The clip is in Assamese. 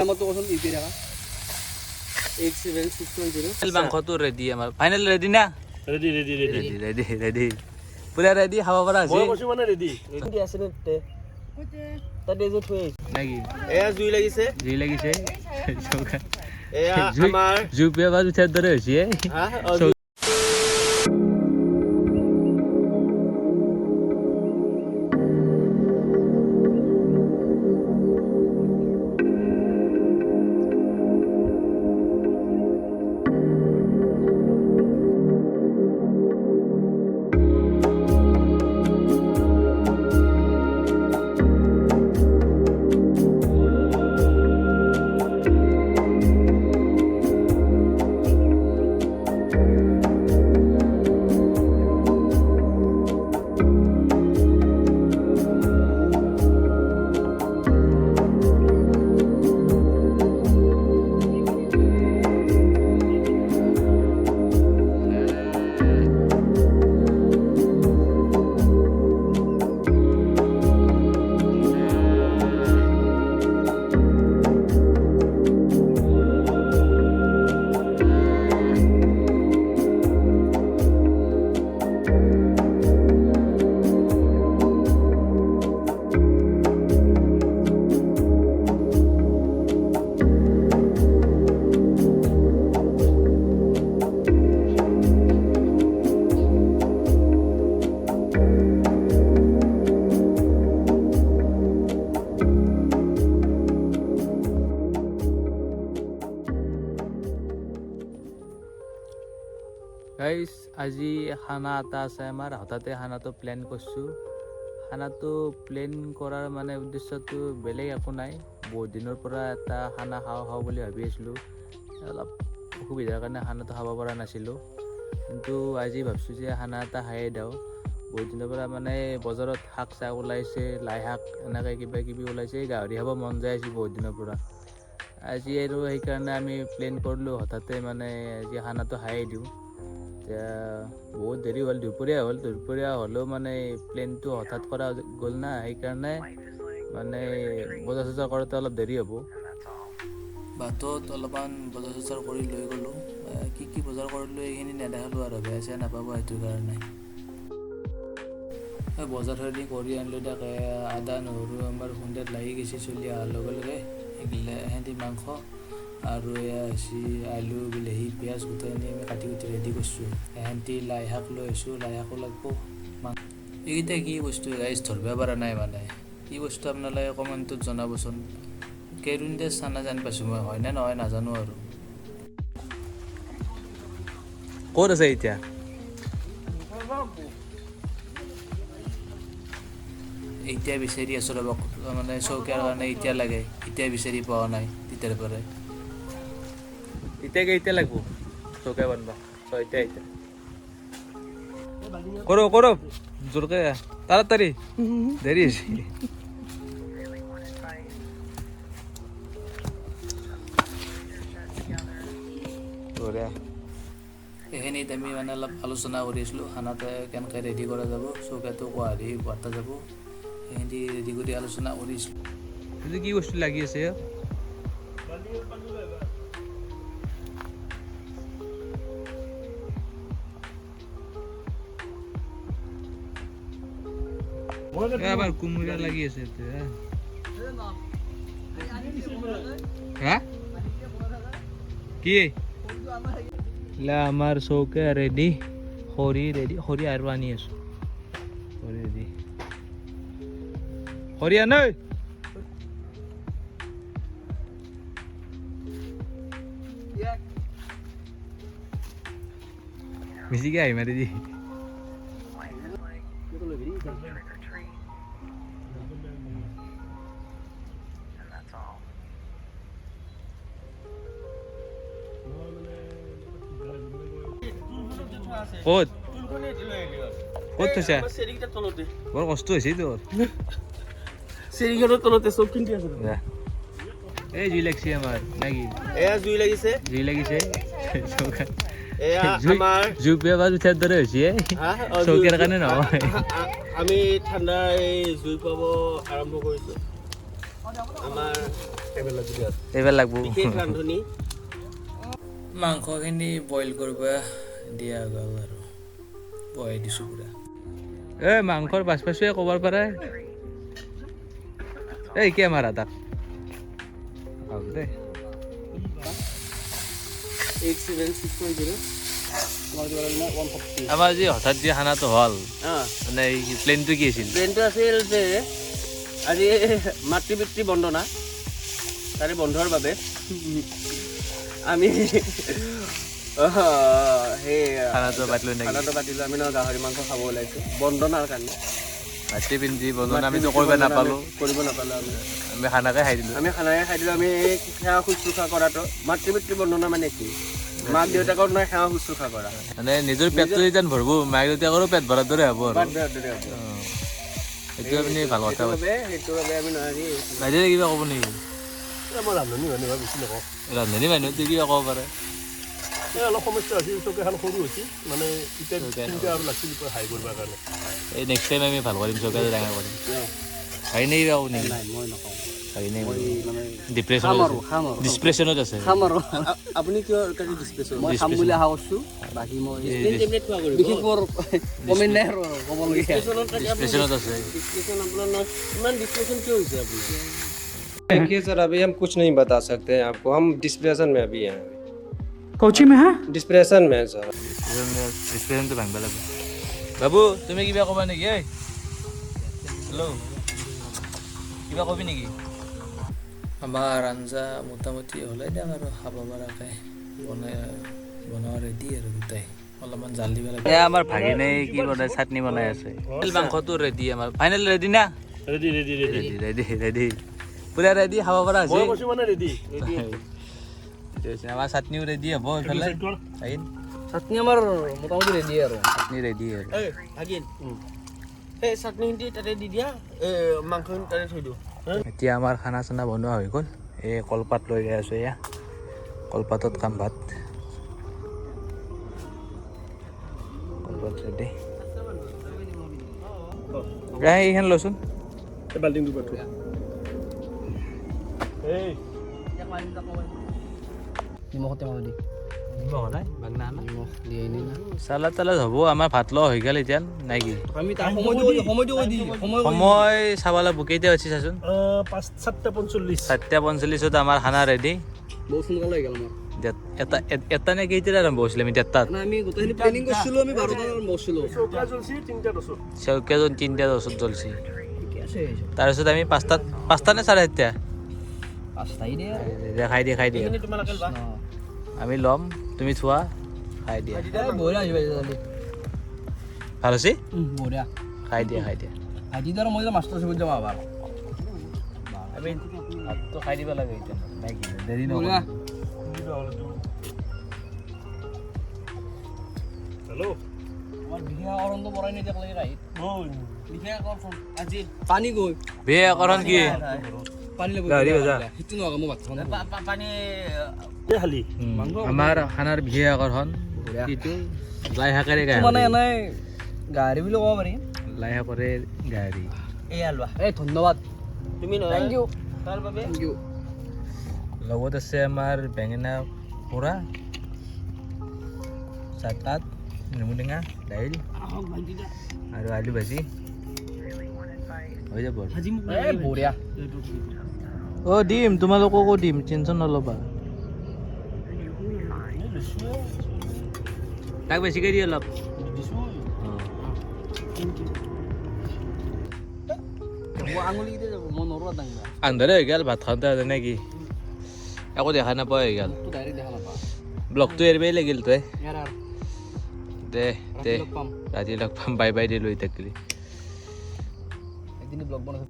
নামটো কোন ইপি ৰাখা 87610 মাংসটো ৰেডি আমাৰ ফাইনেল ৰেডি না ৰেডি পুৰা ৰেডি খাব পৰা আছে মই কৈছো মানে ৰেডি আছে নে তাতে যে থৈ নাকি এয়া জুই লাগিছে এয়া আমাৰ জুই পেবা উঠাৰ দৰে হৈছে হা গাইজ আজি খানা এটা আছে আমাৰ হঠাতে খানাটো প্লেন কৰিছোঁ খানাটো প্লেন কৰাৰ মানে উদ্দেশ্যটো বেলেগ একো নাই বহুত দিনৰ পৰা এটা খানা খাওঁ বুলি ভাবি আছিলোঁ অলপ অসুবিধাৰ কাৰণে খানাটো খাব পৰা নাছিলোঁ কিন্তু আজি ভাবিছোঁ যে খানা এটা খায়ে দিওঁ বহুত দিনৰ পৰা মানে বজাৰত শাক ওলাইছে লাই শাক এনেকৈ কিবা ওলাইছে গাহৰি খাব মন যায় আছে বহুত দিনৰ পৰা আজি আৰু সেইকাৰণে আমি প্লেন কৰিলোঁ হঠাতে মানে আজি খানাটো খায়ে দিওঁ এতিয়া বহুত দেৰি হ'ল দুপৰীয়া হ'লেও মানে প্লেনটো হঠাৎ কৰা গ'ল না সেইকাৰণে মানে বজাৰ চজাৰ কৰোঁতে অলপ দেৰি হ'ব বাটত অলপমান বজাৰ চজাৰ কৰি লৈ গ'লোঁ কি বজাৰ কৰিলোঁ এইখিনি নেদেখালোঁ আৰু বেয়া চেয়া নাপাব সেইটো কাৰণে বজাৰখিনি কৰি আনিলোঁ তাকে আদা নহৰু আমাৰ খুন্দাত লাগি গৈছে চলি অহাৰ লগে লগে এইগিলা সিহঁতি মাংস আৰু এয়া হৈছে আলু বিলাহী পিঁয়াজ গোটেই আমি কাটি ৰেডি কৰিছোঁ সিহঁতি লাই শাক লৈ আহিছোঁ লাই শাকো লাগিব এইকেইটা কি বস্তু ৰাইজ ধৰিব পৰা নাই মানে কি বস্তু আপোনালোকে কমেণ্টত জনাবচোন কেইদিনতে চানা জানি পাইছোঁ মই হয় নে নহয় নাজানো আৰু ক'ত আছে এতিয়া এতিয়া বিচাৰি আছোঁ ৰ'ব মানে চৌকিয়াৰ কাৰণে এতিয়া লাগে এতিয়া বিচাৰি পোৱা নাই তেতিয়াৰ পৰাই এতিয়া লাগব চৌকিয়া বানবা এতিয়া কৰো জোৰকে তাড়াতাড়ি দেৰি আছে এইখিনিত আমি মানে অলপ আলোচনা কৰি আছিলোঁ খানাটো কেনেকৈ ৰেডি কৰা যাব চৌকাটো গুৱাহাটী বাটা যাব সেইখিনি ৰেডি কৰি আলোচনা কৰিছিলোঁ এইটো কি বস্তু লাগি আছে আবাৰ কুমড়া লাগি আছে কি আমাৰ চৌকে ৰেডি খৰি আৰু আনি আছো ৰেডি খৰি আন বেছিকে আহি মাৰি দি ক'ত থৈছা বৰ কষ্ট হৈছে তোৰ চিৰিখনৰ তলতে চব কিনতে আছে এই জুই লাগছে আমাৰ নাকি এয়া জুই লাগিছে এয়া আমাৰ জুই পেবা উঠাৰ দৰে হৈছে চৌকিয়াৰ কাৰণে নহয় আমি ঠাণ্ডা এই জুই পাব আৰম্ভ কৰিছোঁ আমাৰ এইবাৰ লাগব বিশেষ ৰান্ধনি মাংসখিনি বইল কৰিব দিয়া গ'ল আৰু বহাই দিছোঁ পুৰা মাংসৰ পাছয়ে ক'ব পাৰে কি আমাৰ তাক দে 87,6.0 আমাৰ যি হঠাৎ যি খানাটো হ'ল মানে প্লেনটো কি আছিল প্লেনটো আছিল যে আজি মাতৃ বন্দনা তাৰে বন্ধৰ বাবে আমি সেই খানাটো পাতিলোঁ নেকি খানাটো পাতিলোঁ আমি গাহৰি মাংস খাব ওলাইছোঁ বন্দনাৰ কাৰণে মাতৃ বন্দনা আমিতো কৰিব নাপালোঁ আমি খানাকে খাই দিলোঁ আমি সেৱা শুশ্ৰূষা কৰাটো মাতৃ বন্দনা মানে কি মাক দেউতাকৰ নহয় সেৱা শুশ্ৰূষা কৰা মানে নিজৰ পেটটো যেন ভৰিব মাক দেউতাকৰো পেট ভৰাৰ দৰে হ'ব আৰু সেইটো আপুনি ভাল কথা সেইটোৰ বাবে আমি বাইদেউ কিবা ক'ব নেকি ৰান্ধনী মানুহ কিবা ক'ব পাৰে অলপ সমস্যা আছিল চৌকাখন সৰু হৈছিল মানে এতিয়া চিন্তা আৰু লাগিছিল হাই কৰিবৰ কাৰণে এই নেক্সট টাইম আমি ভাল কৰিম চৌকাটো ডাঙৰ কৰিম হাৰি নেকি কিবা ক'ব নেকি মই নকওঁ হাৰি নেকি ডিপ্ৰেশ্যনত আছে আপুনি কিয় ডিপ্ৰেশ্যন মই খাম বুলি আশা কৰিছোঁ বাকী মই বিশেষ মোৰ কমেণ্ট নাই আৰু ক'বলগীয়া ডিপ্ৰেশ্যনত আছে আপোনাৰ ইমান ডিপ্ৰেশ্যন কিয় হৈছে আপুনি देखिए सर अभी हम कुछ नहीं बता सकते हैं आपको हम डिस्प्रेशन में अभी हैं कोची में है डिस्प्रेशन में है सर ডিপ্ৰেশ্যনটো ভাঙিব লাগিব বাবু তুমি কিবা ক'বা নেকি এই হেল্ল' কিবা ক'বি নেকি আমাৰ আঞ্জা মোটামুটি হ'লে দিয়ক আৰু খাব পৰাকৈ বনোৱা ৰেডি আৰু গোটাই অলপমান জাল দিব লাগে আমাৰ ভাগিনে কি বনাই চাটনি বনাই আছে মাংসটো ৰেডি আমাৰ ফাইনেল ৰেডি না ৰেডি পুৰা ৰেডি খাব পৰা হৈছে মানে ৰেডি আমাৰ চাটনিও ৰেডি হ'ব এইফালে চাটনি আমাৰ মোটামুটি ৰেডি আৰু চাটনি ৰেডি আৰু ভাগিন এই চাটনিখিনি তাতে দি দিয়া এই মাংসখিনি তাতে থৈ দিওঁ এতিয়া আমাৰ খানা চানা বনোৱা হৈ গ'ল এই কলপাত লৈ গৈ আছোঁ এয়া কলপাতত খাম ভাত কলপাত ৰেডি এইখন লৈচোন বাল্টিংটো পাতো এই নিমখ দি চালাদ তালাদ হ'ব আমাৰ ভাত লোৱা হৈ গ'ল এতিয়া নাই কি আমি তাৰ সময়টো কৈ দি সময় চাব লাগিব কেইটা হৈছে চাচোন 7:45 আমাৰ খানা ৰেডি বহুত সোনকালে হৈ গ'ল আমাৰ এটা নে কেইটাত আৰম্ভ হৈছিলে আমি তাত আমি গোটেইখিনি প্লেনিং কৰিছিলোঁ আমি 12টাত আৰম্ভ কৰিছিলোঁ চৌকা জ্বলছি 3টা 10 চৌকাজন 3টা 10 জ্বলছি ঠিকে আছে তাৰপিছত আমি 5টা নে 7:30 পাঁচটাই দিয়ে খাই দিয়ে তোমালোকে লোৱা আমি ল'ম তুমি থোৱা খাই দিয়া বঢ়িয়া আহিবা জলদি ভাল হৈছে বঢ়িয়া খাই দিয়া আজি ধৰ মই মাষ্টৰ চুবুত যাম আবাৰ আমি ভাতটো খাই দিব লাগে এতিয়া নাই কি দেৰি বঢ়িয়া হেল্ল' আমাৰ বিশেষ আৰম্ভ কৰাই নিদিয়া লাগে ৰাহি মই বিশেষ আকৰ্ষণ আজি পানী গৈ বিশেষকৰণ কি পানী ল'ব গাড়ী বজা সেইটো নহয় মই ভাত পানী খালি আমাৰ খানাৰ বিশেষ আকৰ্ষণ এইটো লাই শাকেৰে মানে এনেই গাড়ী বুলি ক'ব পাৰি লাই শাকৰে গাড়ী এই আলুৱা এই ধন্যবাদ তুমি নহয় থেংক ইউ তাৰ বাবে থেংক ইউ লগত আছে আমাৰ বেঙেনা পোৰা চাটাত নেমু টেঙা দাইল আৰু আলু ভাজি হৈ যাব বঢ়িয়া দিম তোমালোককো দিম টেনশ্যন নল'বা তাক বেছিকৈ দি অলপ আন্ধাৰে হৈ গ'ল ভাত খাওঁতে নে কি একো দেখা নাপাওঁ হৈ গ'ল ব্লগটো এৰিবই লাগিল তই দে ৰাতি লগ পাম বাই দিলোঁ এতিয়া ব্লগ বনাই